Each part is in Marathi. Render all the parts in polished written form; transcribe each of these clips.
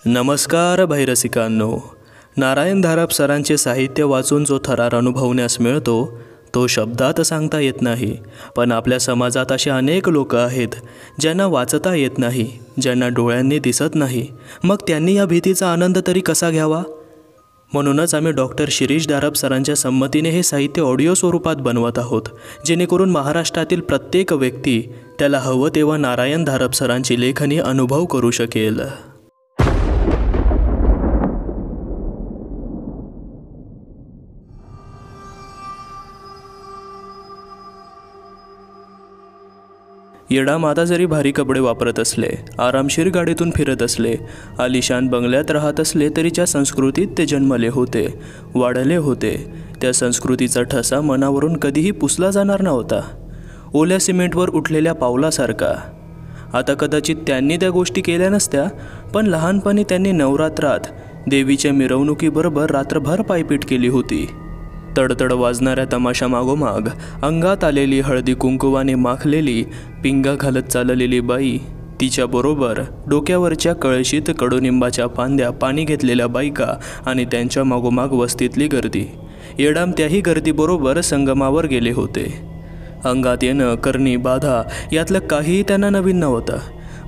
नमस्कार भैरसिकांनो. नारायण धारप सरांचे साहित्य वाचून जो थरार अनुभवण्यास मिळतो तो शब्दात सांगता येत नाही. पण आपल्या समाजात असे अनेक लोक आहेत ज्यांना वाचता येत नाही, ज्यांना डोळ्यांनी दिसत नाही. मग त्यांनी या भीतीचा आनंद तरी कसा घ्यावा? म्हणूनच आम्ही डॉक्टर शिरीष धारप सरांच्या संमतीने हे साहित्य ऑडिओ स्वरूपात बनवत आहोत, जेणेकरून महाराष्ट्रातील प्रत्येक व्यक्ती त्याला हवं तेव्हा नारायण धारप सरांची लेखणी अनुभव करू शकेल. येडाम आता जरी भारी कपडे वापरत असले, आरामशीर गाडीतून फिरत असले, आलिशान बंगल्यात राहत असले, तरी ज्या संस्कृतीत ते जन्मले होते, वाढले होते, त्या संस्कृतीचा ठसा मनावरून कधीही पुसला जाणार नव्हता. ओल्या सिमेंटवर उठलेल्या पावलासारखा. आता कदाचित त्यांनी त्या गोष्टी केल्या नसत्या, पण लहानपणी त्यांनी नवरात्रात देवीच्या मिरवणुकीबरोबर रात्रभर पायपीट केली होती. तडतड वाजणाऱ्या तमाशा मागोमाग अंगात आलेली हळदी कुंकुवाने माखलेली पिंगा घालत चाललेली बाई, तिच्याबरोबर डोक्यावरच्या कळशीत कडुनिंबाच्या फांद्या पाणी घेतलेल्या बायका आणि त्यांच्या मागोमाग वस्तीतली गर्दी. येडाम त्याही गर्दीबरोबर संगमावर गेले होते. अंगात येणं, करणी, बाधा यातलं काहीही त्यांना नवीन नव्हतं.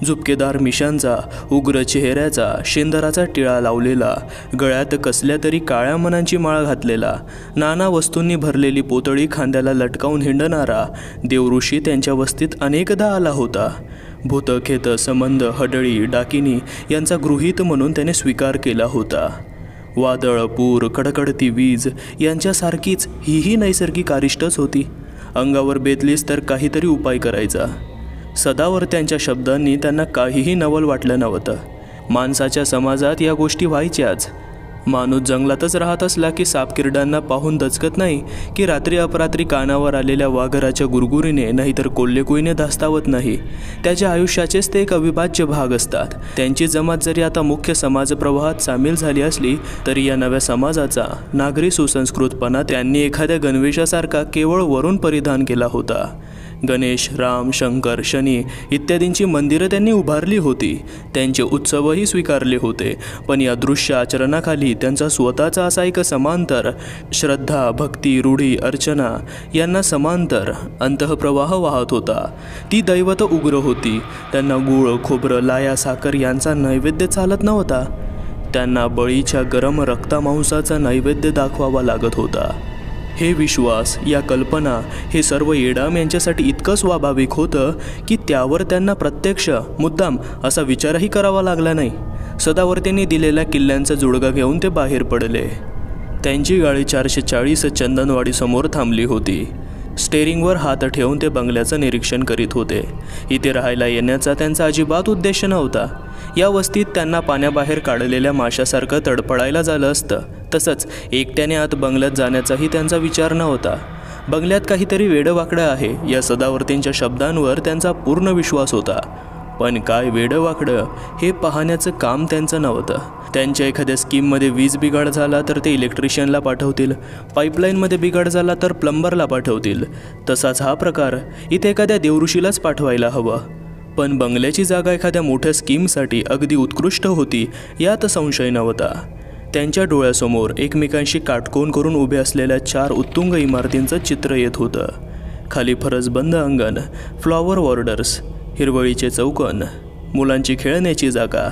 झुपकेदार मिशांचा, उग्र चेहऱ्याचा, शेंदराचा टिळा लावलेला, गळ्यात कसल्या तरी काळ्या मनांची माळ घातलेला, नाना वस्तूंनी भरलेली पोतळी खांद्याला लटकावून हिंडणारा देवऋषी त्यांच्या वस्तीत अनेकदा आला होता. भूत, खेत, संबंध, हडळी, डाकिनी यांचा गृहीत म्हणून त्याने स्वीकार केला होता. वादळ, पूर, कडकडती वीज यांच्यासारखीच हीही नैसर्गिक अरिष्टच होती. अंगावर बेतलीस तर काहीतरी उपाय करायचा. सदावर त्यांच्या शब्दांनी त्यांना काहीही नवल वाटलं नव्हतं. माणसाच्या समाजात या गोष्टी व्हायच्याच. माणूस जंगलातच राहत असला की सापकिरडांना पाहून दचकत नाही, की रात्री अपरात्री कानावर आलेल्या वाघराच्या गुरगुरीने नाहीतर कोल्हेकुईने धास्तावत नाही. त्याच्या आयुष्याचेच ते एक अविभाज्य भाग असतात. त्यांची जमात जरी आता मुख्य समाजप्रवाहात सामील झाली असली तरी या नव्या समाजाचा नागरी सुसंस्कृतपणा त्यांनी एखाद्या गणवेशासारखा केवळ वरून परिधान केला होता. गणेश, राम, शंकर, शनी इत्यादींची मंदिरं त्यांनी उभारली होती, त्यांचे उत्सवही स्वीकारले होते. पण या दृश्य आचरणाखाली त्यांचा स्वतःचा असा एक समांतर श्रद्धा, भक्ती, रूढी, अर्चना यांना समांतर अंतःप्रवाह वाहत होता. ती दैवत उग्र होती. त्यांना गूळ, खोबरं, लाया, साखर यांचा नैवेद्य चालत नव्हता. त्यांना बळीच्या गरम रक्तामांसाचा नैवेद्य दाखवावा लागत होता. हे विश्वास, या कल्पना, हे सर्व येडाम यांच्यासाठी इतकं स्वाभाविक होतं की त्यावर त्यांना प्रत्यक्ष मुद्दाम असा विचारही करावा लागला नाही. सदावर त्यांनी दिलेल्या किल्ल्यांचा जुडगा घेऊन ते बाहेर पडले. त्यांची गाडी 440 चंदनवाडीसमोर थांबली होती. स्टेअरिंगवर हात ठेवून ते बंगल्याचं निरीक्षण करीत होते. इथे राहायला येण्याचा त्यांचा अजिबात उद्देश नव्हता. या वस्तीत त्यांना पाण्याबाहेर काढलेल्या माशासारखं तडफडायला झालं असतं. तसंच एकट्याने आत बंगल्यात जाण्याचाही त्यांचा विचार नव्हता. बंगल्यात काहीतरी वेडवाकडं आहे या सदावर्तींच्या शब्दांवर त्यांचा पूर्ण विश्वास होता. पण काय वेडवाकडं हे पाहण्याचं काम त्यांचं नव्हतं. त्यांच्या एखाद्या स्कीममध्ये वीज बिघाड झाला तर ते इलेक्ट्रिशियनला पाठवतील, पाईपलाईनमध्ये बिघाड झाला तर प्लंबरला पाठवतील. तसाच हा प्रकार इथे एखाद्या देवऋषीलाच पाठवायला हवा. पण बंगल्याची जागा एखाद्या मोठ्या स्कीमसाठी अगदी उत्कृष्ट होती यात संशय नव्हता. त्यांच्या डोळ्यासमोर एकमेकांशी काटकोन करून उभे असलेल्या 4 उत्तुंग इमारतींचं चित्र येत होतं. खाली फरसबंद अंगण, फ्लॉवर वॉर्डर्स, हिरवळीचे चौकोन, मुलांची खेळण्याची जागा.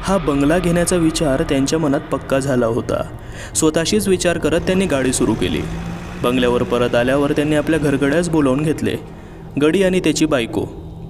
हा बंगला घेण्याचा विचार त्यांच्या मनात पक्का झाला होता. स्वतःशीच विचार करत त्यांनी गाडी सुरू केली. बंगल्यावर परत आल्यावर त्यांनी आपल्या घरगड्यास बोलावून घेतले. गडी आणि त्याची बायको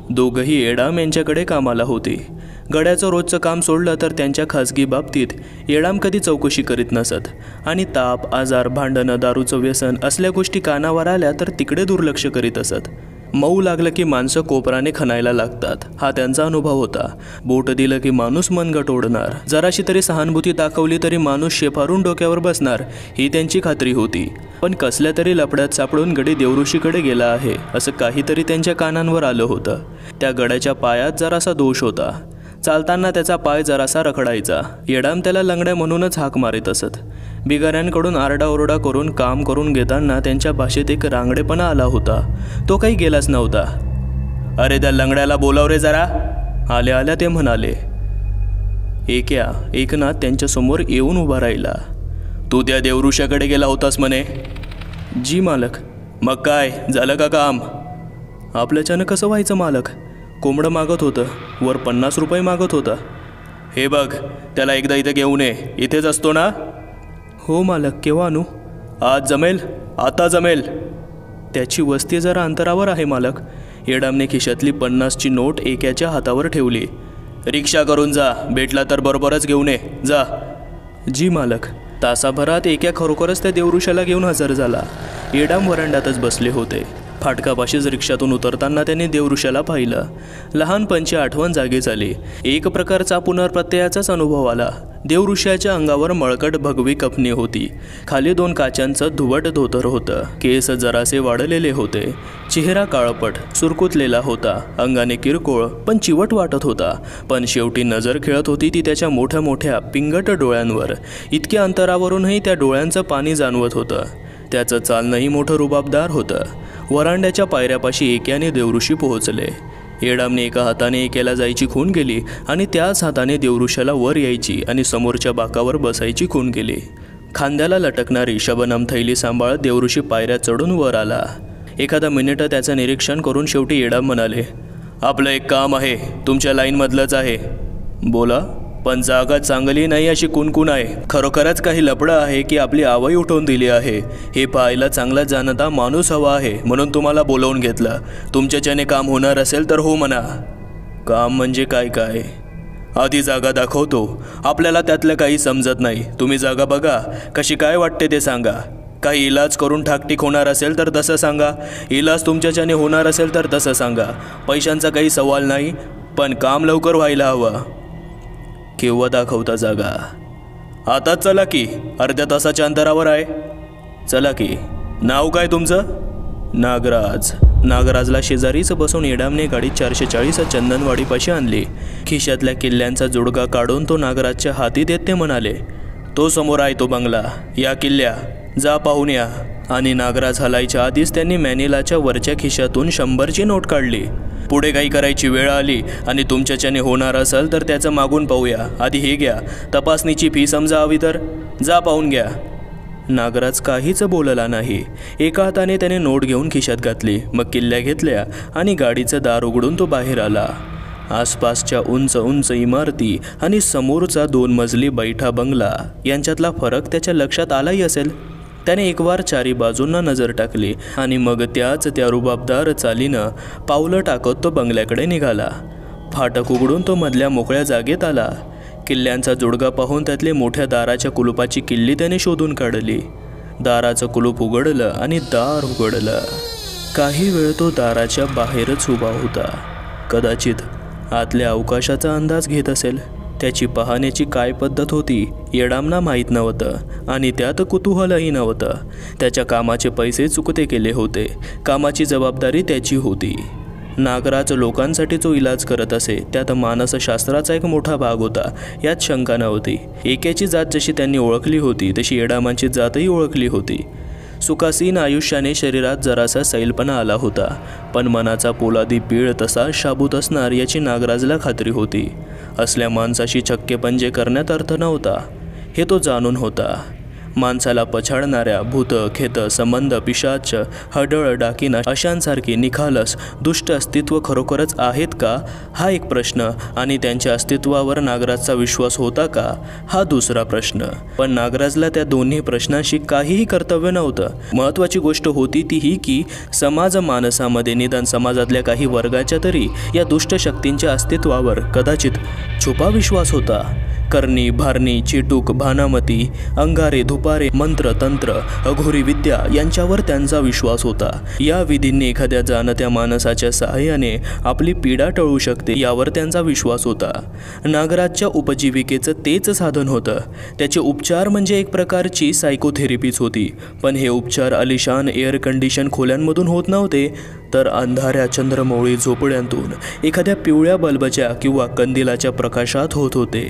दोघंही येडाम यांच्याकडे कामाला होती. गड्याचं रोजचं काम सोडलं तर त्यांच्या खाजगी बाबतीत येडाम कधी चौकशी करीत नसत आणि ताप, आजार, भांडणं, दारूचं व्यसन असल्या गोष्टी कानावर आल्या तर तिकडे दुर्लक्ष करीत असत. मऊ लागलं की माणसं कोपराने खणायला लागतात, हा त्यांचा अनुभव होता. बोट दिलं की माणूस मनगट ओढणार, जराशी तरी सहानुभूती दाखवली तरी माणूस शेफारून डोक्यावर बसणार, ही त्यांची खात्री होती. पण कसल्या तरी लफड्यात सापडून गडी देवऋषीकडे गेला आहे असं काहीतरी त्यांच्या कानांवर आलं होतं. त्या गड्याच्या पायात जरासा दोष होता. चालताना त्याचा पाय जरासा रखडायचा. येडाम त्याला लंगड्या म्हणूनच हाक मारित असत. बिगाऱ्यांकडून आरडाओरडा करून काम करून घेताना त्यांच्या भाषेत एक रांगडेपणा आला होता. तो काही गेलाच नव्हता. अरे त्या लंगड्याला बोलाव रे जरा, आल्या आल्या ते म्हणाले. एकनाथ त्यांच्यासमोर येऊन उभा राहिला. तू त्या देवऋषाकडे गेला होतास म्हणे? जी मालक. मग काय झालं का काम? आपल्याच्यानं कसं व्हायचं मालक? कोंबडं मागत होतं, वर 50 रुपये मागत होता. हे बघ, त्याला एकदा इथे घेऊन ये. इथेच असतो ना? हो मालक. केव्हा आणू? आज जमेल? आता जमेल. त्याची वस्ती जरा अंतरावर आहे मालक. येडामने खिशातली 50ची नोट एकाच्या हातावर ठेवली. रिक्षा करून जा, भेटला तर बरोबरच घेऊन ये. जा. जी मालक. तासाभरात एका खरोखरच त्या देवऋषाला घेऊन हजर झाला. येडाम वरांड्यातच बसले होते. फाटकापाशीच रिक्षातून उतरताना त्यांनी देवऋषाला पाहिलं. लहानपणची आठवण जागी झाली. एक प्रकारचा पुनर्प्रत्ययाचाच अनुभव आला. देवऋषाच्या अंगावर मळकट भगवी कपनी होती. खाली 2 काचांचं धुवट धोतर होतं. केस जरासे वाढलेले होते. चेहरा काळपट सुरकुतलेला होता. अंगाने किरकोळ पण चिवट वाटत होता. पण शेवटी नजर खेळत होती ती त्याच्या मोठ्या मोठ्या पिंगट डोळ्यांवर. इतक्या अंतरावरूनही त्या डोळ्यांचं पाणी जाणवत होतं. त्याचं चालणंही मोठं रुबाबदार होतं. वरांड्याच्या पायऱ्यापाशी एकाने देवऋषी पोहोचले. येडामने एका हाताने एकाला जायची खून केली आणि त्याच हाताने देवऋषाला वर यायची आणि समोरच्या बाकावर बसायची खून केली. खांद्याला लटकणारी शबनम थैली सांभाळत देवऋषी पायऱ्या चढून वर आला. एखादा मिनिट त्याचं निरीक्षण करून शेवटी येडाम म्हणाले, आपलं एक काम आहे, तुमच्या लाईनमधलंच आहे. बोला. पण जागा चांगली नाही अशी कुणकुण आहे. खरोखरच काही लपडं आहे की आपली आवई उठवून दिली आहे हे पाहायला चांगला जाणता माणूस हवा आहे, म्हणून तुम्हाला बोलवून घेतलं. तुमच्याच्याने काम होणार असेल तर हो म्हणा. काम म्हणजे काय काय? आधी जागा दाखवतो. आपल्याला त्यातलं काही समजत नाही. तुम्ही जागा बघा, कशी काय वाटते ते सांगा. काही इलाज करून ठाकटीक होणार असेल तर तसं सांगा. इलाज तुमच्याच्याने होणार असेल तर तसं सांगा. पैशांचा काही सवाल नाही, पण काम लवकर व्हायला हवं. केव्हा दाखवता जागा? आता चला की, अर्ध्या तासाच्या अंतरावर आहे. चला की. नाव काय तुमचं? नागराज. नागराजला शेजारीच बसून येडामने गाडी 440 चंदनवाडीपाशी आणली. खिशातल्या किल्ल्यांचा जुडगा काढून तो नागराजच्या हाती देत ते म्हणाले, तो समोर आहे तो बंगला. या किल्ल्या जा पाहून या. आणि नागराज हलायच्या आधीच त्यांनी मॅनिलाच्या वरच्या खिशातून 100ची नोट काढली. पुढे काही करायची वेळ आली आणि तुमच्याच्याने होणार असेल तर त्याचं मागून पाहूया. आधी हे घ्या. तपासणीची फी समजा हवी तर जा पाहून घ्या. नागराज काहीच बोलला नाही. एका हाताने त्याने नोट घेऊन खिशात घातली. मग किल्ल्या घेतल्या आणि गाडीचं दार उघडून तो बाहेर आला. आसपासच्या उंच उंच इमारती आणि समोरचा 2 मजली बैठा बंगला यांच्यातला फरक त्याच्या लक्षात आलाही असेल. त्याने एकवार चारी बाजूंना नजर टाकली आणि मग त्या रुबाबदार चालीनं पावलं टाकत तो बंगल्याकडे निघाला. फाटक उघडून तो मधल्या मोकळ्या जागेत आला. किल्ल्यांचा जोडगा पाहून त्यातले मोठ्या दाराच्या कुलुपाची किल्ली त्याने शोधून काढली. दाराचं कुलूप उघडलं आणि दार उघडलं. काही वेळ तो दाराच्या बाहेरच उभा होता. कदाचित आतल्या अवकाशाचा अंदाज घेत असेल. त्याची पाहण्याची काय पद्धत होती येडामना माहीत नव्हतं आणि त्यात कुतूहलही नव्हतं. त्याच्या कामाचे पैसे चुकते केले होते. कामाची जबाबदारी त्याची होती. नागराज लोकांसाठी जो इलाज करत असे त्यात मानसशास्त्राचा एक मोठा भाग होता, यात शंका नव्हती. एकाची जात जशी त्यांनी ओळखली होती तशी येडामांची जातही ओळखली होती. सुखासीन आयुष्याने शरीरात जरासा सैलपणा आला होता, पण मनाचा पोलादी पीळ तसा शाबूत असणार याची नागराजला खात्री होती. असल्या माणसाशी छक्के पंजे करण्यात अर्थ नव्हता हे तो जाणून होता. माणसाला पछाडणाऱ्या भूत खेत संबंध पिशाच हडळ डाकिना अशांसारखी निखालस दुष्ट अस्तित्व खरोखरच आहेत का हा एक प्रश्न आणि त्यांच्या अस्तित्वावर नागराजचा विश्वास होता का हा दुसरा प्रश्न. पण नागराजला त्या दोन्ही प्रश्नांशी काहीही कर्तव्य नव्हतं. महत्त्वाची गोष्ट होती ती ही की समाज मानसामध्ये निदान समाजातल्या काही वर्गाच्या तरी या दुष्ट शक्तींच्या अस्तित्वावर कदाचित छुपा विश्वास होता. करणी भारणी चिटूक भानामती अंगारे धुपारे मंत्र तंत्र अघोरी विद्या यांच्यावर त्यांचा विश्वास होता. या विधींनी एखाद्या जाणत्या माणसाच्या सहाय्याने आपली पीडा टळू शकते यावर त्यांचा विश्वास होता. नागराजच्या उपजीविकेचं तेच साधन होतं. त्याचे उपचार म्हणजे एक प्रकारची सायकोथेरपीच होती. पण हे उपचार आलिशान एअर कंडिशन खोल्यांमधून होत नव्हते, तर अंधाऱ्या चंद्रमौळी झोपड्यांतून एखाद्या पिवळ्या बल्बच्या किंवा कंदिलाच्या प्रकाशात होत होते.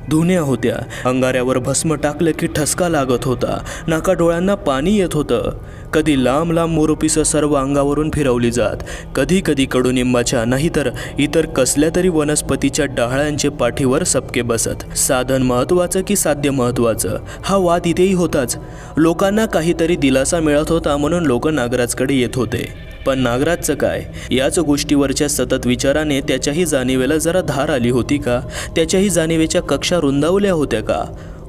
धुण्या होत्या, अंगाऱ्यावर भस्म टाकलं की ठसका लागत होता, नाका डोळ्यांना पाणी येत होतं. कधी लांब लांब मोरोपिसं सर्व अंगावरून फिरवली जात, कधी कधी कडुनिंबाच्या नाहीतर इतर कसल्या तरी वनस्पतीच्या डहाळ्यांचे पाठीवर सपके बसत. साधन महत्त्वाचं की साध्य महत्त्वाचं, हा वाद इथेही होताच. लोकांना काहीतरी दिलासा मिळत होता म्हणून लोक नागराजकडे येत होते. पण नागराजचं काय? याच गोष्टीवरच्या सतत विचाराने त्याच्याही जाणिवेला जरा धार आली होती का? त्याच्याही जाणिवेच्या कक्षा रुंदावल्या होत्या का?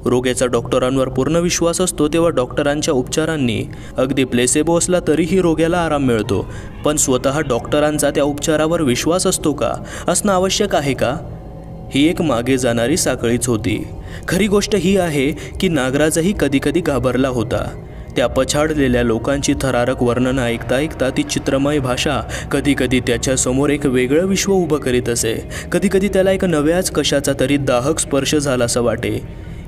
रोग्याचा डॉक्टरांवर पूर्ण विश्वास असतो तेव्हा डॉक्टरांच्या उपचारांनी अगदी प्लेसेबो असला तरीही रोग्याला आराम मिळतो. पण स्वतः डॉक्टरांचा त्या उपचारावर विश्वास असतो का? असणं आवश्यक आहे का? ही एक मागे जाणारी साखळीच होती. खरी गोष्ट ही आहे की नागराजही कधीकधी घाबरला होता. त्या पछाडलेल्या लोकांची थरारक वर्णनं ऐकता ऐकता ती चित्रमय भाषा कधीकधी त्याच्यासमोर एक वेगळं विश्व उभं करीत असे. कधीकधी त्याला एक नव्याच कशाचा तरी दाहक स्पर्श झाला असं वाटे.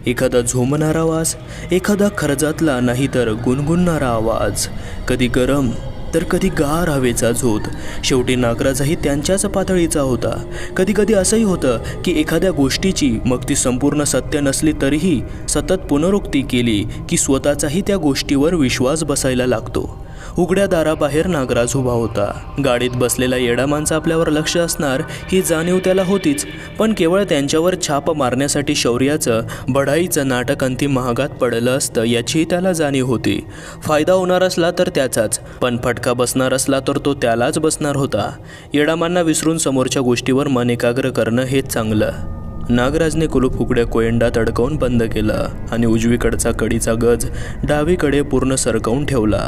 एखादा झोमणारा आवाज, एखादा खरजातला नाहीतर गुणगुणणारा आवाज, कधी गरम तर कधी गार हवेचा झोत. शेवटी नागराजही त्यांच्याच पातळीचा होता. कधी कधी असंही होतं की एखाद्या गोष्टीची मग ती संपूर्ण सत्य नसली तरीही सतत पुनरुक्ती केली की स्वतःचाही त्या गोष्टीवर विश्वास बसायला लागतो. उघड्या दाराबाहेर नागराज उभा होता. गाडीत बसलेला येडा माणसं आपल्यावर लक्ष असणार ही जाणीव त्याला होतीच, पण केवळ त्यांच्यावर छाप मारण्यासाठी शौर्याचं बढाईचं नाटक अंतिम महागात पडलं असतं याचीही त्याला जाणीव होती. फायदा होणार असला तर त्याचाच, पण फटका बसणार असला तर तो त्यालाच बसणार होता. येडामांना विसरून समोरच्या गोष्टीवर मन एकाग्र करणं हेच चांगलं. नागराजने कुलूप उघड्या कोयंडात अडकवून बंद केलं आणि उजवीकडचा कडीचा गज डावीकडे पूर्ण सरकवून ठेवला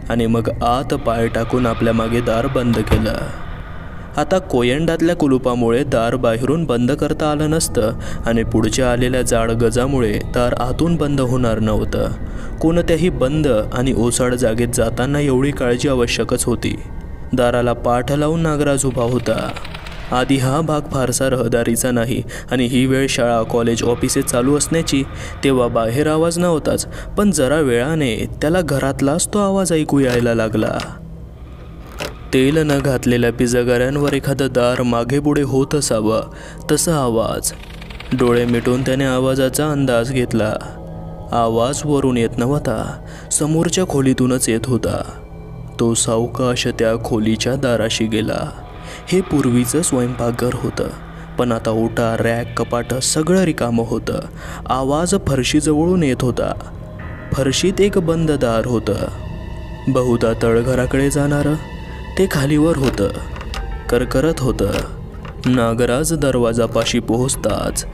आणि मग आत पाय टाकून आपल्या मागे दार बंद केलं. आता कोयंडातल्या कुलुपामुळे दार बाहेरून बंद करता आलं नसतं आणि पुढच्या आलेल्या जाड गजामुळे दार आतून बंद होणार नव्हतं. कोणत्याही बंद आणि ओसाड जागेत जाताना एवढी काळजी आवश्यकच होती. दाराला पाठ लावून नागराज उभा होता. आधी हा भाग फारसा रहदारीचा नाही आणि ही वेळ शाळा कॉलेज ऑफिसे चालू असण्याची, तेव्हा बाहेर आवाज नव्हताच. पण जरा वेळाने त्याला घरातलाच तो आवाज ऐकू यायला लागला. तेल न घातलेल्या पिजागाऱ्यांवर एखादं दार मागे पुढे होत असावं तसा आवाज. डोळे मिटून त्याने आवाजाचा अंदाज घेतला. आवाज वरून येत नव्हता, समोरच्या खोलीतूनच येत होता. तो सावकाश त्या खोलीच्या दाराशी गेला. हे पूर्वीचं स्वयंपाकघर होतं, पण आता ओटा रॅक कपाटं सगळं रिकामं होतं. आवाज फरशीजवळून येत होता. फरशीत एक बंद दार होतं, बहुधा तळघराकडे जाणारं. ते खालीवर होतं, करकरत होतं. नागराज दरवाजापाशी पोहोचताच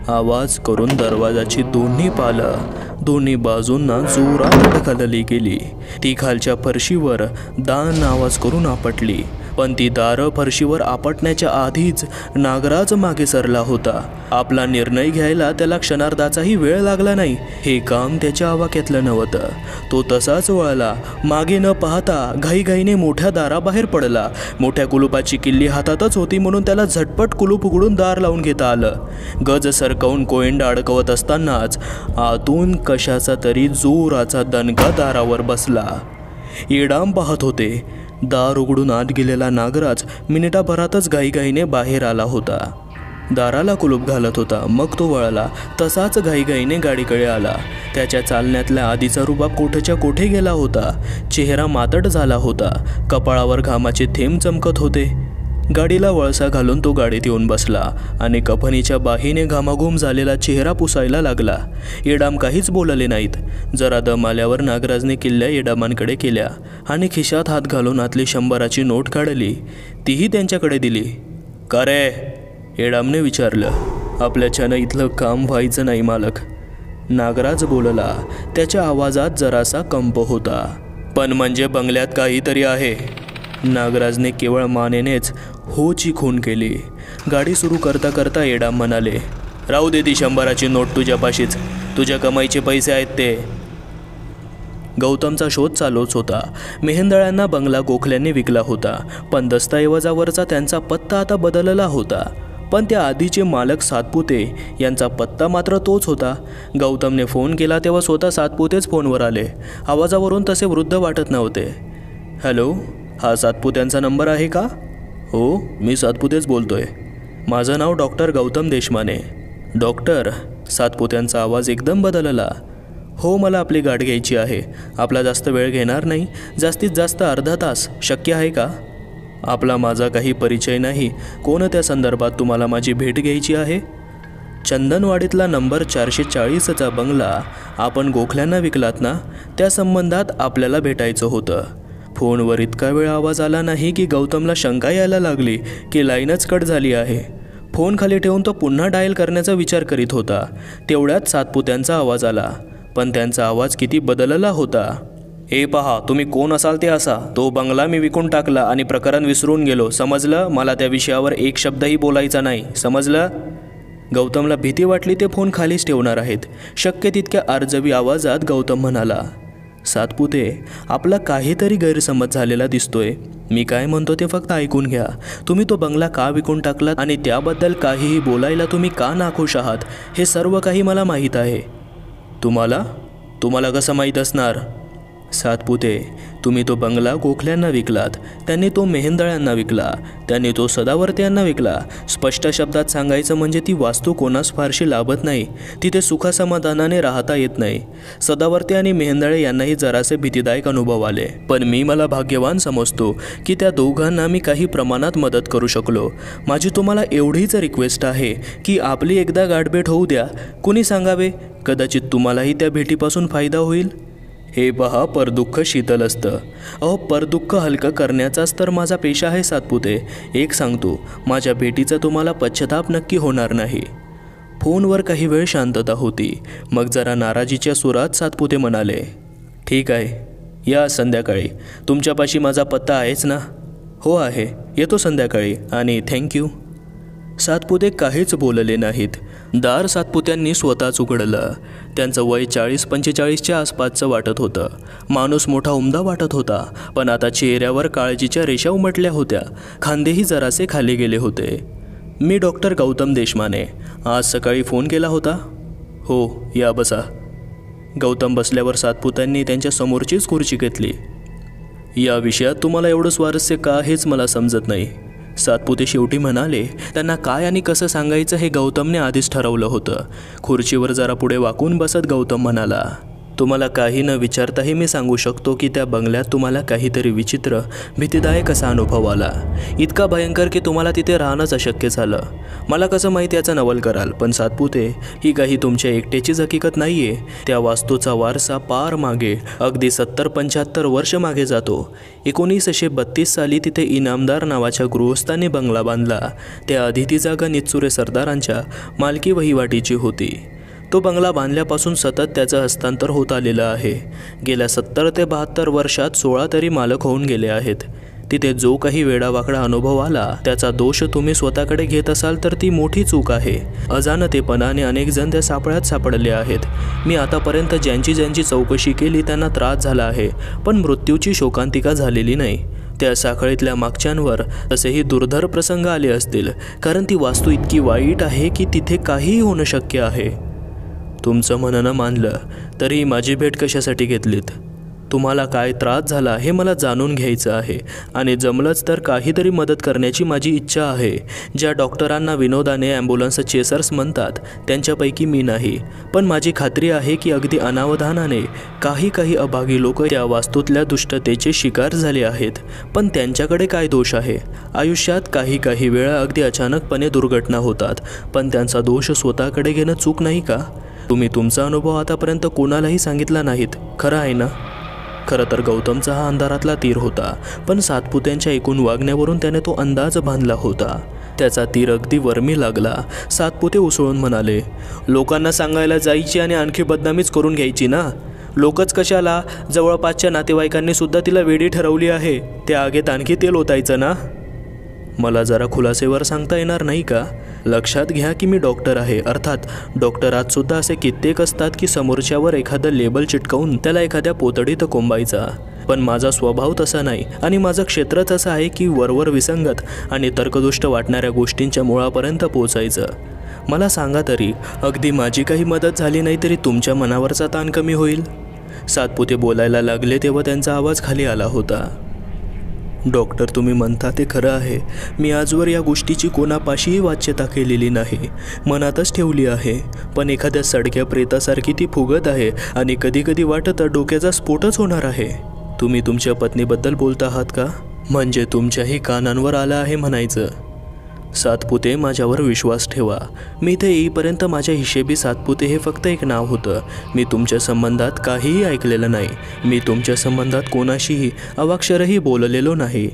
आवाज करून दरवाजाची दोन्ही पालं दोन्ही बाजूंना जोरात ढकलली गेली. ती खालच्या फरशीवर दान आवाज करून आपटली, पण ती दारं फरशीवर आपटण्याच्या आधीच नागराज मागे सरला होता. आपला निर्णय घ्यायला त्याला क्षणार्धाचाही वेळ लागला नाही. हे काम त्याच्या आवाक्यातलं नव्हतं. तो तसाच वळला, मागे न पाहता घाईघाईने मोठ्या दाराबाहेर पडला. मोठ्या कुलुपाची किल्ली हातातच होती म्हणून त्याला झटपट कुलूप उघडून दार लावून घेता आलं. गज सरकवून कोयंडा अडकवत असतानाच आतून कशाचा तरी जोराचा दणका दारावर बसला. येडाम पाहत होते. दार उघडून आत गेलेला नागराज मिनिटाभरातच घाईघाईने बाहेर आला होता. दाराला कुलूप घालत होता. मग तो वळला, तसाच घाईघाईने गाडीकडे आला. त्याच्या चालण्यातल्या आधीचा रुबाब कोठेच्या कोठे गेला होता. चेहरा मातट झाला होता. कपाळावर घामाचे थेंब चमकत होते. गाडीला वळसा घालून तो गाडीत येऊन बसला आणि कफनीच्या बाहीने घामाघूम झालेला चेहरा पुसायला लागला. येडाम काहीच बोलले नाहीत. जरा दम आल्यावर नागराजने किल्ल्या येडामांकडे केल्या आणि खिशात हात घालून आतली 100ची नोट काढली. तीही त्यांच्याकडे दिली. का रे? येडामने विचारलं. आपल्याच्यानं इथलं काम व्हायचं नाही मालक. नागराज बोलला. त्याच्या आवाजात जरासा कंप होता. पण म्हणजे बंगल्यात काहीतरी आहे. नागराजने केवळ मानेनेच होची खून केली. गाडी सुरू करता करता येडाम म्हणाले, राहू दे ती 100ची नोट तुझ्यापाशीच. तुझ्या कमाईचे पैसे आहेत ते. गौतमचा शोध चालूच होता. मेहेंदळ्यांना बंगला गोखल्यांनी विकला होता, पण दस्तऐवजावरचा त्यांचा पत्ता आता बदलला होता. पण त्या आधीचे मालक सातपुते यांचा पत्ता मात्र तोच होता. गौतमने फोन केला तेव्हा स्वतः सातपुतेच फोनवर आले. आवाजावरून तसे वृद्ध वाटत नव्हते. हॅलो, हा सातपुत्यांचा नंबर आहे का? हो, मी सातपुतेच बोलतोय. माझं नाव डॉक्टर गौतम देशमाने. डॉक्टर, सातपुत्यांचा आवाज एकदम बदलला. हो, मला आपली गाठ घ्यायची आहे. आपला जास्त वेळ घेणार नाही. जास्तीत जास्त अर्धा तास शक्य आहे का? आपला माझा काही परिचय नाही. कोणत्या संदर्भात तुम्हाला माझी भेट घ्यायची आहे? चंदनवाडीतला नंबर 440चा बंगला आपण गोखल्यांना विकलात ना, त्या संबंधात आपल्याला भेटायचं होतं. फोनवर इतका वेळ आवाज आला नाही की गौतमला शंका यायला लागली की लाईनच कट झाली आहे. फोन खाली ठेवून तो पुन्हा डायल करण्याचा विचार करीत होता. तेवढ्यात सातपुत्यांचा आवाज आला, पण त्यांचा आवाज किती बदलला होता. हे पहा, तुम्ही कोण असाल ते असा. तो बंगला मी विकून टाकला आणि प्रकरण विसरून गेलो, समजलं? मला त्या विषयावर एक शब्दही बोलायचा नाही, समजलं? गौतमला भीती वाटली ते फोन खालीच ठेवणार आहेत. शक्य तितक्या अर्जवी आवाजात गौतम म्हणाला, सातपुते, आपला काहीतरी गैरसमज झालेला दिसतोय. मी काय म्हणतो ते फक्त ऐकून घ्या. तुम्ही तो बंगला का विकून टाकलात आणि त्याबद्दल काहीही बोलायला तुम्ही का नाखुश आहात, हे सर्व काही मला माहीत आहे. तुम्हाला कसं माहीत असणार? सातपुते, तुम्ही तो बंगला गोखल्यांना विकलात. त्यांनी तो मेहेंदळ्यांना विकला. त्यांनी तो सदावर्त्यांना विकला. स्पष्ट शब्दात सांगायचं म्हणजे ती वास्तू कोणास फारशी लाभत नाही. तिथे सुखासमाधानाने राहता येत नाही. सदावर्ते आणि मेहेंदळे यांनाही जरासे भीतीदायक अनुभव आले. पण मला भाग्यवान समजतो की त्या दोघांना मी काही प्रमाणात मदत करू शकलो. माझी तुम्हाला एवढीच रिक्वेस्ट आहे की आपली एकदा गाठभेट होऊ द्या. कुणी सांगावे, कदाचित तुम्हालाही त्या भेटीपासून फायदा होईल. हे पहा, परदुःख शीतल असतं. अहो, परदुःख हलकं करण्याचाच तर माझा पेशा आहे सातपुते. एक सांगतो, माझ्या भेटीचा तुम्हाला पश्चाताप नक्की होणार नाही. फोनवर काही वेळ शांतता होती. मग जरा नाराजीच्या सुरात सातपुते म्हणाले, ठीक आहे, या संध्याकाळी. तुमच्यापाशी माझा पत्ता आहेच ना? हो आहे, येतो संध्याकाळी आणि थँक्यू. सातपुते काहीच बोलले नाहीत. दार सातपुत्यांनी स्वतःच उघडलं. त्यांचं वय 40-45च्या आसपासचं वाटत होतं. माणूस मोठा उमदा वाटत होता, पण आता चेहऱ्यावर काळजीच्या रेषा उमटल्या होत्या. खांदेही जरासे खाली गेले होते. मी डॉक्टर गौतम देशमाने. आज सकाळी फोन केला होता? हो, या बसा. गौतम बसल्यावर सातपुत्यांनी त्यांच्या समोरचीच खुर्ची घेतली. या विषयात तुम्हाला एवढं स्वारस्य का हेच मला समजत नाही, सातपुते शेवटी म्हणाले. त्यांना काय आणि कसं सांगायचं हे गौतमने आधीच ठरवलं होतं. खुर्चीवर जरा पुढे वाकून बसत गौतम म्हणाला, तुम्हाला काही न विचारताही मी सांगू शकतो की त्या बंगल्यात तुम्हाला काहीतरी विचित्र, भीतीदायक असा अनुभव आला. इतका भयंकर की तुम्हाला तिथे राहणंच अशक्य झालं. मला कसं माहिती याचा नवल कराल, पण सातपुते, ही काही तुमच्या एकट्याचीच हकीकत नाही आहे. त्या वास्तूचा वारसा पार मागे, अगदी 70-75 वर्ष मागे जातो. 1932 साली तिथे इनामदार नावाच्या गृहस्थांनी बंगला बांधला. त्याआधी ती जागा निचुरे सरदारांच्या मालकी वहिवाटीची होती. तो बंगला बांधल्यापासून सतत त्याचं हस्तांतर होत आलेलं आहे. गेल्या 70 ते 72 वर्षात 16 तरी मालक होऊन गेले आहेत. तिथे जो काही वेडावाकडा अनुभव आला त्याचा दोष तुम्ही स्वतःकडे घेत असाल तर ती मोठी चूक आहे. अजाणतेपणाने अनेक जण त्या सापळ्यात सापडले आहेत. मी आतापर्यंत ज्यांची चौकशी केली त्यांना त्रास झाला आहे, पण मृत्यूची शोकांतिका झालेली नाही. त्या साखळीतल्या मागच्यांवर तसेही दुर्धर प्रसंग आले असतील, कारण ती वास्तू इतकी वाईट आहे की तिथे काहीही होणं शक्य आहे. तुमचं म्हणणं मानलं, तरी माझी भेट कशासाठी घेतलीत? तुम्हाला काय त्रास झाला हे मला जाणून घ्यायचं आहे आणि जमलंच तर काहीतरी मदत करण्याची माझी इच्छा आहे. ज्या डॉक्टरांना विनोदाने ॲम्ब्युलन्स चेसर्स म्हणतात त्यांच्यापैकी मी नाही, पण माझी खात्री आहे की अगदी अनावधानाने काही अभागी लोक त्या वास्तूतल्या दुष्टतेचे शिकार झाले आहेत. पण त्यांच्याकडे काय दोष आहे? आयुष्यात काही वेळा अगदी अचानकपणे दुर्घटना होतात, पण त्यांचा दोष स्वतःकडे घेणं चूक नाही का? तुम्ही तुमचा अनुभव आतापर्यंत कोणालाही सांगितला नाहीत, खरं आहे ना? खरं तर गौतमचा हा अंधारातला तीर होता, पण सातपुत्यांच्या एकूण वागण्यावरून त्याने तो अंदाज बांधला होता. त्याचा तीर अगदी वर्मी लागला. सातपुते उसळून म्हणाले, लोकांना सांगायला जायची आणि आणखी बदनामीच करून घ्यायची ना? लोकच कशाला, जवळपासच्या नातेवाईकांनी सुद्धा तिला वेडी ठरवली आहे. त्या आगीत आणखी तेल ओतायचं ना? मला जरा खुलासेवर सांगता येणार नाही का? लक्षात घ्या की मी डॉक्टर आहे. अर्थात डॉक्टरात सुद्धा असे कित्येक असतात की समोरच्यावर एखादं लेबल चिटकवून त्याला एखाद्या पोतडीत कोंबायचा. पण माझा स्वभाव तसा नाही आणि माझं क्षेत्रच असं आहे की वरवर विसंगत आणि तर्कदुष्ट वाटणाऱ्या गोष्टींच्या मुळापर्यंत पोचायचं. मला सांगा तरी, अगदी माझी काही मदत झाली नाही तरी तुमच्या मनावरचा ताण कमी होईल? सातपुते बोलायला लागले तेव्हा त्यांचा आवाज खाली आला होता. डॉक्टर, तुम्ही म्हणता ते खरं आहे. मी आजवर या गोष्टीची कोणापाशीही वाच्यता केलेली नाही, मनातच ठेवली आहे. पण एखाद्या सडक्या प्रेतासारखी ती फुगत आहे आणि कधी कधी वाटतं डोक्याचा स्फोटच होणार आहे. तुम्ही तुमच्या पत्नीबद्दल बोलता आहात का? म्हणजे तुमच्याही कानांवर आलं आहे म्हणायचं. सातपुते, माझ्यावर विश्वास ठेवा. मी इथे येईपर्यंत माझ्या हिशेबी सातपुते हे फक्त एक नाव होतं. मी तुमच्या संबंधात काहीही ऐकलेलं नाही. मी तुमच्या संबंधात कोणाशीही अवाक्षरही बोललेलो नाही.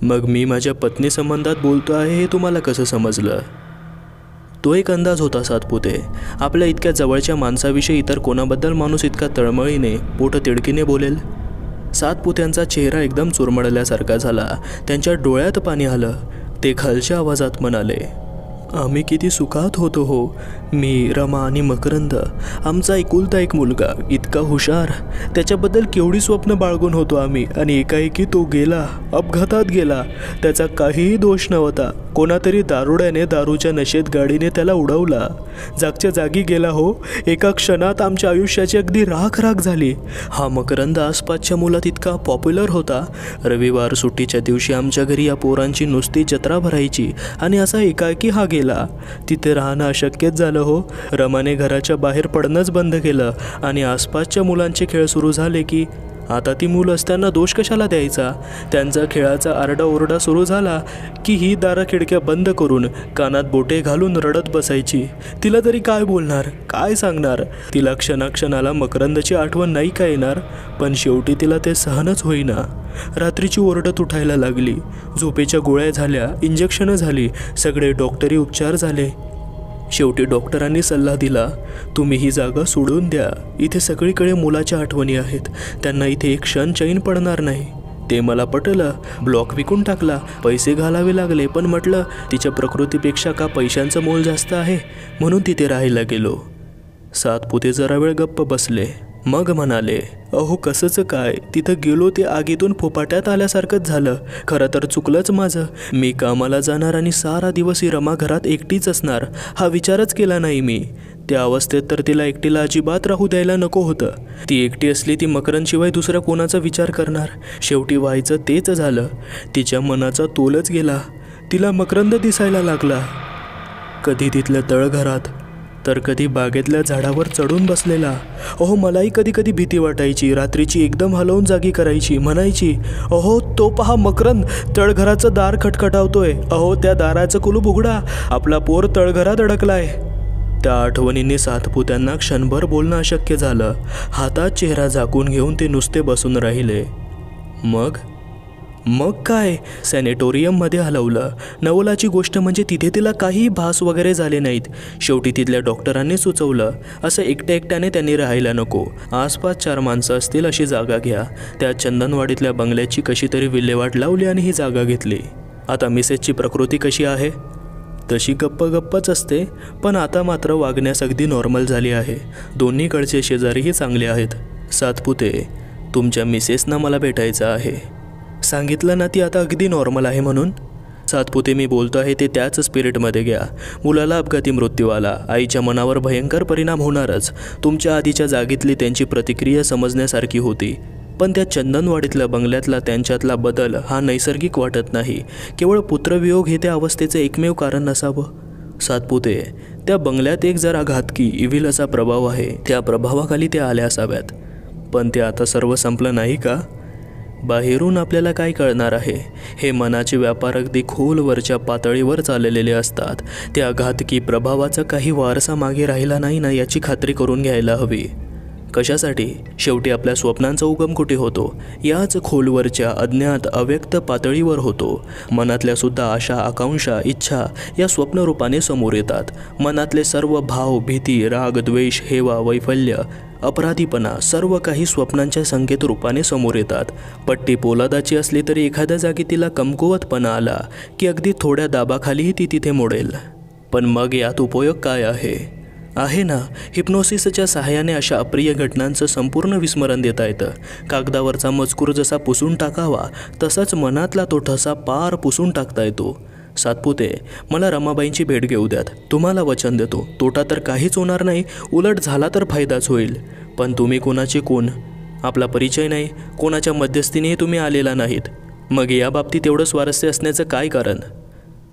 मग मी माझ्या पत्नी संबंधात बोलतो आहे हे तुम्हाला कसं समजलं? तो एक अंदाज होता सातपुते. आपल्या इतक्या जवळच्या माणसाविषयी इतर कोणाबद्दल माणूस इतका तळमळीने, पोटतिडकीने बोलेल? सातपुत्यांचा चेहरा एकदम चुरमळल्यासारखा झाला. त्यांच्या डोळ्यात पाणी आलं. ते खालच्या आवाजात म्हणाले, आम्ही किती सुखात होतो हो. मी, रमा आणि मकरंद. आमचा एकुलता एक मुलगा, इतका हुशार. त्याच्याबद्दल केवढी स्वप्न बाळगून होतो आम्ही. आणि एकाएकी तो गेला, अपघातात गेला. त्याचा काहीही दोष नव्हता. कोणातरी दारुड्याने दारूच्या नशेत गाडीने त्याला उडवला. जागच्या जागी गेला हो. एका क्षणात आमच्या आयुष्याची अगदी राख राख झाली. हा मकरंद आसपासच्या मुलात इतका पॉप्युलर होता. रविवार सुट्टीच्या दिवशी आमच्या घरी या पोरांची नुसती जत्रा भरायची. आणि असा एकाएकी हा गेला. तिथे राहणं अशक्यच झालं हो. रमाने घराच्या बाहेर पडणंच बंद केलं. आणि आसपासच्या मुलांचे खेळ सुरू झाले की आता ती मुलं असताना दोष कशाला द्यायचा? त्यांचा खेळाचा आरडाओरडा सुरू झाला की ही दारं खिडक्या बंद करून कानात बोटे घालून रडत बसायची. तिला तरी काय बोलणार, काय सांगणार? तिला क्षणाक्षणाला मकरंदची आठवण नाही का येणार? पण शेवटी तिला ते सहनच होईना. रात्रीची ओरडत उठायला लागली. झोपेच्या गोळ्या झाल्या, इंजेक्शनं झाली, सगळे डॉक्टरी उपचार झाले. शेवटी डॉक्टरांनी सल्ला दिला, तुम्ही ही जागा सोडून द्या. इथे सगळीकडे मुलाच्या आठवणी आहेत. त्यांना इथे एक क्षण चैन पडणार नाही. ते मला पटलं. ब्लॉक विकून टाकला. पैसे घालावे लागले. पण म्हटलं तिच्या प्रकृतीपेक्षा का पैशांचं मोल जास्त आहे, म्हणून तिथे राहायला गेलो. सातपुते जरा वेळ गप्प बसले. मग म्हणाले, अहो कसंच काय, तिथं गेलो ते आगीतून फोपाट्यात आल्यासारखंच झालं. खरं तर चुकलंच माझं. मी कामाला जाणार आणि सारा दिवस ही रमा घरात एकटीच असणार हा विचारच केला नाही मी. त्या अवस्थेत तर तिला एकटीला अजिबात राहू द्यायला नको होतं. ती एकटी असली ती मकरंदशिवाय दुसऱ्या कोणाचा विचार करणार? शेवटी व्हायचं तेच झालं. तिच्या मनाचा तोलच गेला. तिला मकरंद दिसायला लागला. कधी तिथल्या तळघरात, तर कधी बागेतल्या झाडावर चढून बसलेला. अहो मलाही कधी कधी भीती वाटायची. रात्रीची एकदम हलवून जागी करायची. म्हणायची, अहो तो पहा मकरंद, तळघराचं दार खटखटावतोय. अहो त्या दाराचं कुलूप उघडा, आपला पोर तळघरात अडकलाय. त्या आठवणींनी सातपुत्यांना क्षणभर बोलणं अशक्य झालं. हातात चेहरा झाकून घेऊन ते नुसते बसून राहिले. मग काय, सॅनेटोरियममध्ये हलवलं. नवलाची गोष्ट म्हणजे तिथे तिला काही भास वगैरे झाले नाहीत. शेवटी तिथल्या डॉक्टरांनी सुचवलं, असं एकट्या एकट्याने त्यांनी राहायला नको. आसपास 4 माणसं असतील अशी जागा घ्या. त्या चंदनवाडीतल्या बंगल्याची कशी तरी विल्हेवाट लावली आणि ही जागा घेतली. आता मिसेसची प्रकृती कशी आहे? तशी गप्पच असते, पण आता मात्र वागण्यास अगदी नॉर्मल झाली आहे. दोन्हीकडचे शेजारीही चांगले आहेत. सातपुते, तुमच्या मिसेसना मला भेटायचं आहे. सांगितलं ना ती आता अगदी नॉर्मल आहे म्हणून. सातपुते, मी बोलतो आहे ते त्याच स्पिरिटमध्ये घ्या. मुलाला अपघाती मृत्यू आला. आईच्या मनावर भयंकर परिणाम होणारच. तुमच्या आधीच्या जागेतली त्यांची प्रतिक्रिया समजण्यासारखी होती. पण त्या चंदनवाडीतल्या बंगल्यातला त्यांच्यातला बदल हा नैसर्गिक वाटत नाही. केवळ पुत्रवियोग हे त्या अवस्थेचे एकमेव कारण नसावं. सातपुते, त्या बंगल्यात एक जरा घातकी, इव्हिल असा प्रभाव आहे. त्या प्रभावाखाली त्या आल्या असाव्यात. पण ते आता सर्व संपलं नाही का? बाहेरून आपल्याला काय कळणार आहे? हे मनाचे व्यापार अगदी खोलवरच्या पातळीवर चाललेले असतात. त्या घातकी प्रभावाचा काही वारसा मागे राहिला नाही ना, याची खात्री करून घ्यायला हवी. कशासाठी? शेवटी आपल्या स्वप्नांचा उगम कुठे होतो? याच खोलवरच्या अज्ञात अव्यक्त पातळीवर होतो. मनातल्या सुद्धा आशा, आकांक्षा, इच्छा या स्वप्नरूपाने समोर येतात. मनातले सर्व भाव, भीती, राग, द्वेष, हेवा, वैफल्य, अपराधीपणा सर्व काही स्वप्नांच्या संकेत रूपाने समोर येतात. पट्टी पोलादाची असली तरी एखाद्या जागी तिला कमकुवतपणा आला की अगदी थोड्या दाबाखालीही ती तिथे मोडेल. पण मग यात उपयोग काय आहे ना, हिप्नोसिसच्या सहाय्याने अशा अप्रिय घटनांचं संपूर्ण विस्मरण देता येतं. कागदावरचा मजकूर जसा पुसून टाकावा तसाच मनातला तो ठसा पार पुसून टाकता येतो. सातपुते, मला रमाबाईंची भेट घेऊ द्यात. तुम्हाला वचन देतो, तोटा तर काहीच होणार नाही, उलट झाला तर फायदाच होईल. पण तुम्ही कोणाचे कोण? आपला परिचय नाही, कोणाच्या मध्यस्थीनेही तुम्ही आलेला नाहीत. मग या बाबतीत एवढं स्वारस्य असण्याचं काय कारण?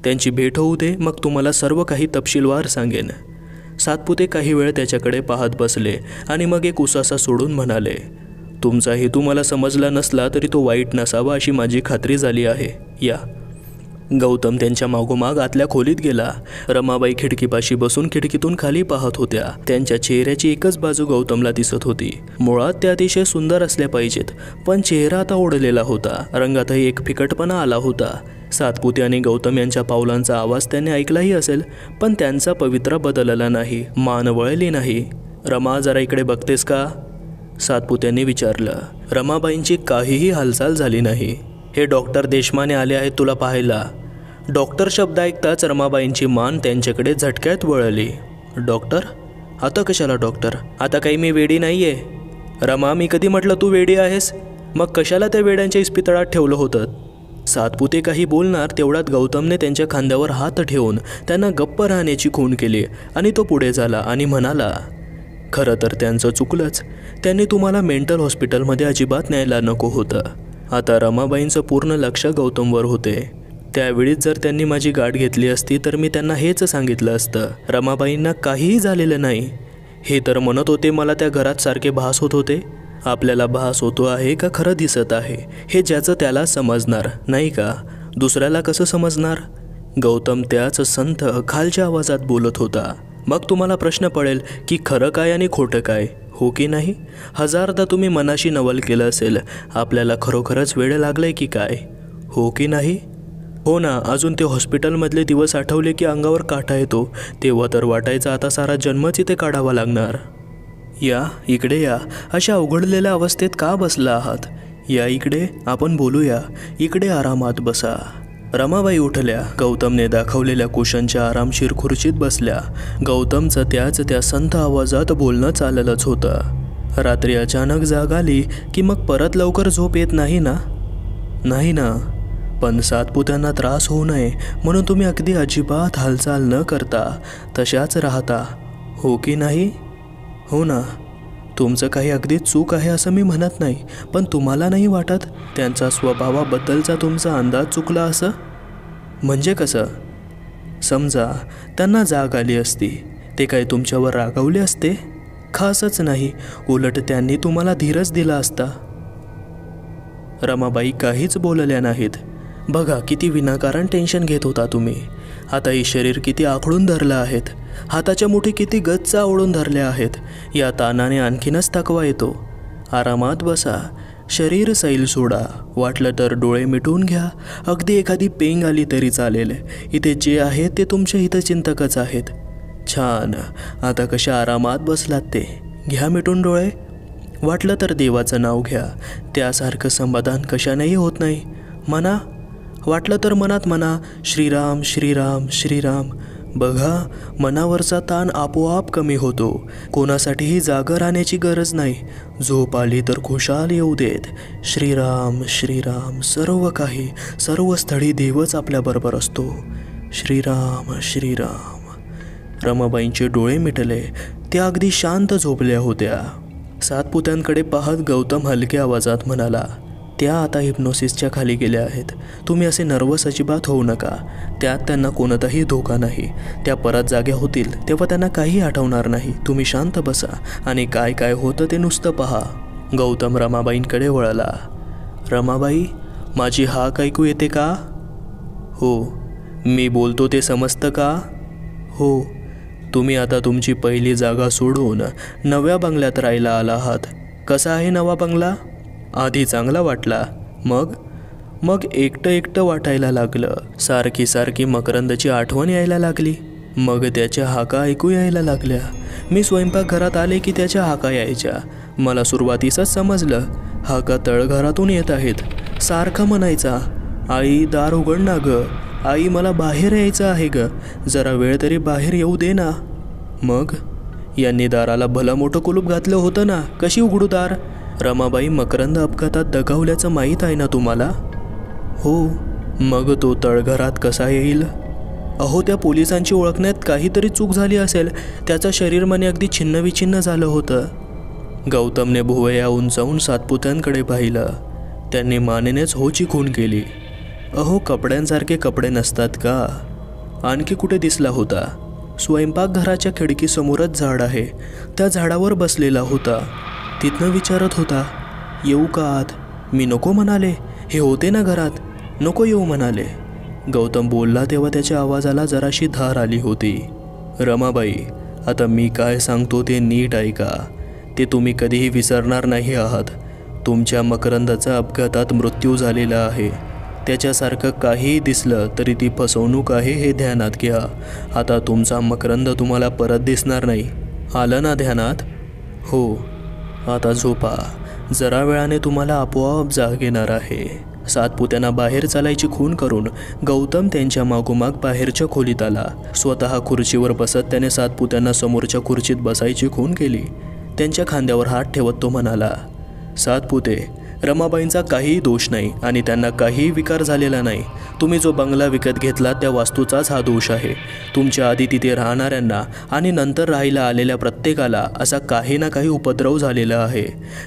त्यांची भेट होऊ दे, मग तुम्हाला सर्व काही तपशीलवार सांगेन. सातपुते काही वेळ त्याच्याकडे पाहत बसले आणि मग एक उसासा सोडून म्हणाले, तुमचा हेतू मला समजला नसला तरी तो वाईट नसावा अशी माझी खात्री झाली आहे. या. गौतम त्यांच्या मागोमाग आतल्या खोलीत गेला. रमाबाई खिडकीपाशी बसून खिडकीतून खाली पाहत होत्या. त्यांच्या चेहऱ्याची एकच बाजू गौतमला दिसत होती. मुळात त्या अतिशय सुंदर असल्या पाहिजेत, पण चेहरा आता ओढलेला होता. रंगातही एक फिकटपणा आला होता. सातपुते आणि गौतम यांच्या पावलांचा आवाज त्याने ऐकलाही असेल, पण त्यांचा पवित्रा बदलला नाही, मान वळली नाही. रमा, जरा इकडे बघतेस का? सातपुत्यांनी विचारलं. रमाबाईंची काहीही हालचाल झाली नाही. हे डॉक्टर देशमाने आले आहेत तुला पाहायला. डॉक्टर शब्द ऐकताच रमाबाईंची मान त्यांच्याकडे झटक्यात वळली. डॉक्टर? आता कशाला डॉक्टर? आता काही मी वेडी नाही आहे. रमा, मी कधी म्हटलं तू वेडी आहेस? मग कशाला त्या वेड्यांच्या इस्पितळात ठेवलं होतं? सातपुते काही बोलणार तेवढ्यात गौतमने त्यांच्या खांद्यावर हात ठेवून त्यांना गप्प राहण्याची खूण केली आणि तो पुढे झाला आणि म्हणाला, खरं तर त्यांचं चुकलंच. त्यांनी तुम्हाला मेंटल हॉस्पिटलमध्ये अजिबात न्यायला नको होतं. आता रमाबाईंचं पूर्ण लक्ष गौतमवर होते. त्यावेळीच जर त्यांनी माझी गाठ घेतली असती तर मी त्यांना हेच सांगितलं असतं. रमाबाईंना काहीही झालेलं नाही. हे तर म्हणत होते मला त्या घरात सारखे भास होत होते. आपल्याला भास होतो आहे का खरं दिसत आहे हे ज्याचं त्याला समजणार, नाही का? दुसऱ्याला कसं समजणार? गौतम त्याच संथ खालच्या आवाजात बोलत होता. मग तुम्हाला प्रश्न पडेल की खरं काय आणि खोटं काय, हो की नाही? हजारदा तुम्ही मनाशी नवल केलं असेल, आपल्याला खरोखरच वेळ लागलाय की काय, हो की नाही? हो ना. अजून ते हॉस्पिटलमधले दिवस आठवले की अंगावर काटा येतो. तेव्हा तर वाटायचं आता सारा जन्मच इथे काढावा लागणार. या इकडे या. अशा अवघडलेल्या अवस्थेत का बसला आहात? या इकडे, आपण बोलूया. इकडे आरामात बसा. रमाबाई उठल्या. गौतमने दाखवलेल्या कुशनच्या आरामशीर खुर्चीत बसल्या. गौतमचं त्या संथ आवाजात बोलणं चाललंच होतं. रात्री अचानक जाग आली की मग परत लवकर झोप येत नाही ना? नाही ना. पण सातपुत्यांना त्रास होऊ नये म्हणून तुम्ही अगदी अजिबात हालचाल न करता तशाच राहता, हो की नाही? हो ना. तुमचं काही अगदीच चूक आहे असं मी म्हणत नाही, पण तुम्हाला नाही वाटत त्यांचा स्वभावाबद्दलचा तुमचा अंदाज चुकला असं? म्हणजे कसं? समजा त्यांना जाग आली असती, ते काय तुमच्यावर रागावले असते? खासच नाही, उलट त्यांनी तुम्हाला धीरच दिला असता. रमाबाई काहीच बोलल्या नाहीत. बघा किती विनाकारण टेन्शन घेत होता तुम्ही. आता हे शरीर किती आखडून धरलं आहेत. हाताच्या मुठी किती गच्च आवळून धरल्या आहेत. या ताणाने आणखीनच थकवा येतो. आरामात बसा. शरीर सैल सोडा. वाटलं तर डोळे मिटून घ्या. अगदी एखादी पेंग आली तरी चालेल. इथे जे आहेत ते तुमचे हितचिंतकच आहेत. छान. आता कशा आरामात बसलात ते घ्या मिटून डोळे. वाटलं तर देवाचं नाव घ्या. त्यासारखं समाधान कशानेही होत नाही. म्हणा. वाटलं तर मनात म्हणा, श्रीराम श्रीराम श्रीराम. बघा, मनावरचा ताण आपोआप कमी होतो. कोणासाठीही जागं राहण्याची गरज नाही. झोप आली तर खुशाल येऊ देत. श्रीराम श्रीराम. सर्व काही, सर्व स्थळी देवच आपल्याबरोबर असतो. श्रीराम श्रीराम. रमाबाईंचे डोळे मिटले. त्या अगदी शांत झोपल्या होत्या. सातपुत्यांकडे पाहत गौतम हलक्या आवाजात म्हणाला, त्या आता हिप्नोसिसच्या खाली गेल्या आहेत. तुम्ही असे नर्वस अजिबात होऊ नका. त्यात त्यांना कोणताही धोका नाही. त्या परत जाग्या होतील तेव्हा त्यांना काही आठवणार नाही. तुम्ही शांत बसा आणि काय काय होतं ते नुसतं पहा. गौतम रमाबाईंकडे वळला. रमाबाई, माझी हाक ऐकू येते का? हो. मी बोलतो ते समजतं का? हो. तुम्ही आता तुमची पहिली जागा सोडून नव्या बंगल्यात राहायला आला आहात. कसा आहे नवा बंगला? आधी चांगला वाटला, मग एकटं एकटं वाटायला लागलं. सारखी सारखी मकरंदची आठवण यायला लागली. मग त्याच्या हाका ऐकू यायला लागल्या. मी स्वयंपाकघरात आले की त्याच्या हाका यायच्या. मला सुरुवातीसच समजलं हाका तळघरातून येत आहेत. सारखा म्हणायचा, आई दार उघड ना ग, आई मला बाहेर यायचं आहे ग, जरा वेळ तरी बाहेर येऊ दे ना. मग यांनी दाराला भलं मोठं कुलूप घातलं होतं ना, कशी उघडू दार? रमाबाई, मकरंद अपघातात दगावल्याचं माहीत आहे ना तुम्हाला? हो. मग तो तळघरात कसा येईल? अहो, त्या पोलिसांची ओळखण्यात काहीतरी चूक झाली असेल. त्याचं शरीर मने अगदी छिन्नविछिन्न झालं होतं. गौतमने भुवया उंचावून सातपुत्यांकडे पाहिलं. त्यांनी मानेनेच होची खून केली. अहो, कपड्यांसारखे कपडे नसतात का? आणखी कुठे दिसला होता? स्वयंपाकघराच्या खिडकीसमोरच झाड आहे, त्या झाडावर बसलेला होता. तिथनं विचारत होता, येऊ का आत? मी नको म्हणाले. हे होते ना घरात, नको येऊ म्हणाले. गौतम बोलला तेव्हा त्याच्या आवाजाला जराशी धार आली होती. रमाबाई, आता मी काय सांगतो ते नीट ऐका. ते तुम्ही कधीही विसरणार नाही आहात. तुमच्या मकरंदाचा अपघातात मृत्यू झालेला आहे. त्याच्यासारखं काहीही दिसलं तरी ती फसवणूक आहे हे ध्यानात घ्या. आता तुमचा मकरंद तुम्हाला परत दिसणार नाही. आलं ना ध्यानात? हो. आता झोपा. जरा वेळाने तुम्हाला आपोआप जाग येणार आहे. सातपुत्यांना बाहेर चालायची खून करून गौतम त्यांच्या मागोमाग बाहेरच्या खोलीत आला. स्वतः खुर्चीवर बसत त्याने सातपुत्यांना समोरच्या खुर्चीत बसायची खून केली. त्यांच्या खांद्यावर हात ठेवत तो म्हणाला, सातपुते, रमाबाईंचा काहीही दोष नाही आणि त्यांना काहीही विकार झालेला नाही. तुम्ही जो बंगला विकत घेतला त्या वास्तूचाच हा दोष आहे. तुमच्या आधी तिथे राहणाऱ्यांना आणि नंतर राहायला आलेल्या प्रत्येकाला असा काही ना काही उपद्रव झालेला आहे.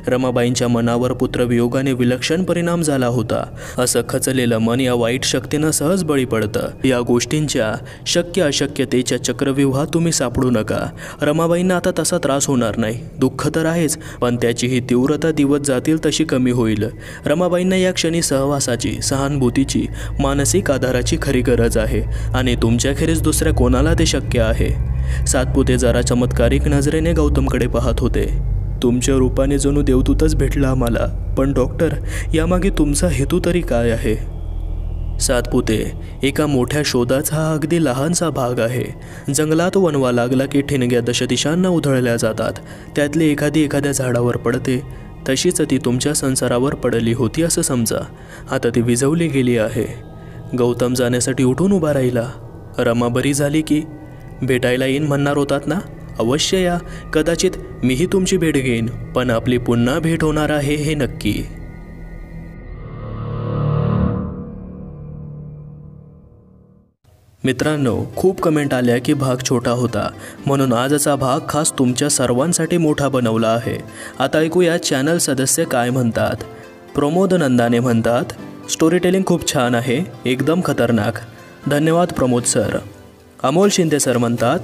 रमाबाईंच्या मनावर पुत्रवियोगाने विलक्षण परिणाम झाला होता. असं खचलेलं मन या वाईट शक्तीनं सहज बळी पडतं. या गोष्टींच्या शक्य अशक्यतेच्या चक्रव्यूहात तुम्ही सापडू नका. रमाबाईंना आता तसा त्रास होणार नाही. दुःख तर आहेच, पण त्याची ही तीव्रता दिवस जातील तशी कमी होईल. रमाबाईंना या क्षणी सहवासाची, सहानुभूतीची, मानसिक आधाराची खरी गरज आहे आणि तुमच्याखेरीज दुसऱ्या कोणाला ते शक्य आहे. सातपुते जरा चमत्कारिक नजरेने गौतमकडे पाहत होते. तुमच्या रूपाने जणू देवदूतच भेटला आम्हाला. पण डॉक्टर, यामागे तुमचा हेतू तरी काय आहे? सातपुते, एका मोठ्या शोधाचा हा अगदी लहानसा भाग आहे. जंगलात वणवा लागला की ठिणग्या दशदिशांना उधळल्या जातात. त्यातली एखादी एखाद्या झाडावर पडते. तशीच ती तुमच्या संसारावर पडली होती असं समजा. आता ती विझवली गेली आहे. गौतम जाण्यासाठी उठून उभा राहिला. रमा बरी झाली की? भेटायला येईन म्हणणार होतात ना? अवश्य या. कदाचित मीही तुमची भेट घेईन, पण आपली पुन्हा भेट होणार आहे हे नक्की. मित्रांनो, खूप कमेंट आल्या की भाग छोटा होता, म्हणून आजचा भाग खास तुमच्या सर्वांसाठी मोठा बनवला आहे. आता ऐकूया चॅनल सदस्य काय म्हणतात. प्रमोद नंदाने म्हणतात, स्टोरी टेलिंग खूप छान आहे, एकदम खतरनाक. धन्यवाद प्रमोद सर. अमोल शिंदे सर म्हणतात,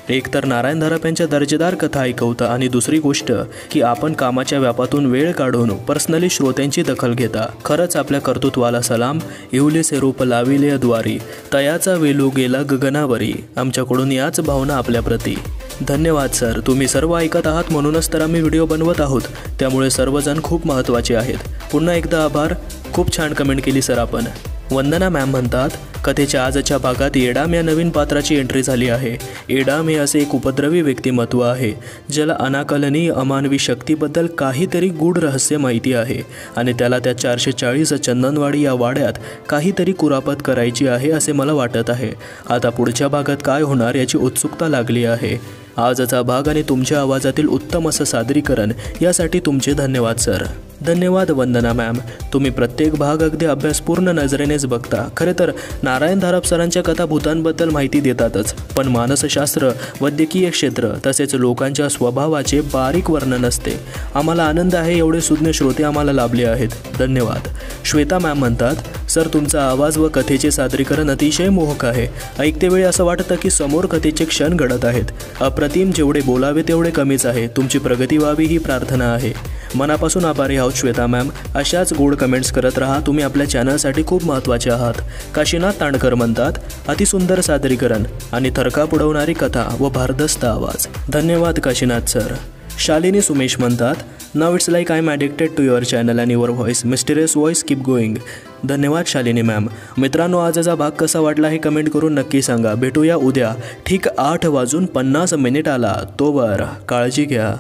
एकतर नारायण धारप यांच्या दर्जेदार कथा ऐकवता आणि दुसरी गोष्ट की आपण कामाच्या व्यापातून वेळ काढून पर्सनली श्रोत्यांची दखल घेता. खरंच आपल्या कर्तृत्वाला सलाम. इवलेसे रूप लाविले द्वारी, तयाचा वेलू गेला गगनावरी. आमच्याकडून याच भावना आपल्याप्रती. धन्यवाद सर. तुम्ही सर्व ऐकत आहात म्हणूनच तर आम्ही व्हिडिओ बनवत आहोत. त्यामुळे सर्वजण खूप महत्त्वाचे आहेत. पुन्हा एकदा आभार. खूप छान कमेंट केली सर आपण. वंदना मॅम म्हणतात, कथेच्या आजच्या भागात एडाम या नवीन पात्राची एंट्री झाली आहे. एडाम हे असे एक उपद्रवी व्यक्तिमत्व आहे ज्याला अनाकलनीय अमानवी शक्तीबद्दल काहीतरी गूढ रहस्य माहिती आहे आणि त्याला त्या 440 चंदनवाडी या वाड्यात काहीतरी कुरापत करायची आहे असे मला वाटत आहे. आता पुढच्या भागात काय होणार याची उत्सुकता लागली आहे. आजचा भाग आणि तुमच्या आवाजातील उत्तम असं सादरीकरण यासाठी तुमचे धन्यवाद सर. धन्यवाद वंदना मॅम. तुम्ही प्रत्येक भाग अगदी अभ्यासपूर्ण नजरेनेच बघता. खरे तर नारायण धारप सरांच्या कथा भूतांबद्दल माहिती देतातच, पण मानसशास्त्र, वैद्यकीय क्षेत्र तसेच लोकांच्या स्वभावाचे बारीक वर्णन असते. आम्हाला आनंद आहे एवढे सुज्ञ श्रोते आम्हाला लाभले आहेत. धन्यवाद. श्वेता मॅम म्हणतात, सर तुमचा आवाज व कथेचे सादरीकरण अतिशय मोहक आहे. ऐकतेवेळी असं वाटतं की समोर कथेचे क्षण घडत आहेत. अप्रतिम. जेवढे बोलावे तेवढे कमीच आहे. तुमची प्रगती व्हावी ही प्रार्थना आहे. मनापासून आभारी आहोत श्वेता मॅम. अशाच गोड कमेंट्स करत राहा. तुम्ही आपल्या चॅनलसाठी खूप महत्त्वाचे आहात. काशीनाथ तांडकर म्हणतात, अतिसुंदर सादरीकरण आणि थरकाप उडवणारी कथा व भारदस्त आवाज. धन्यवाद काशीनाथ सर. शालिनी सुमेश म्हणतात, नाव it's like I am addicted to your channel and your voice, mysterious voice keep going. धन्यवाद शालिनी मॅम. मित्रांनो, आजचा भाग कसा वाटला हे कमेंट करून नक्की सांगा. भेटूया उद्या ठीक 8:50 तोवर काळजी घ्या.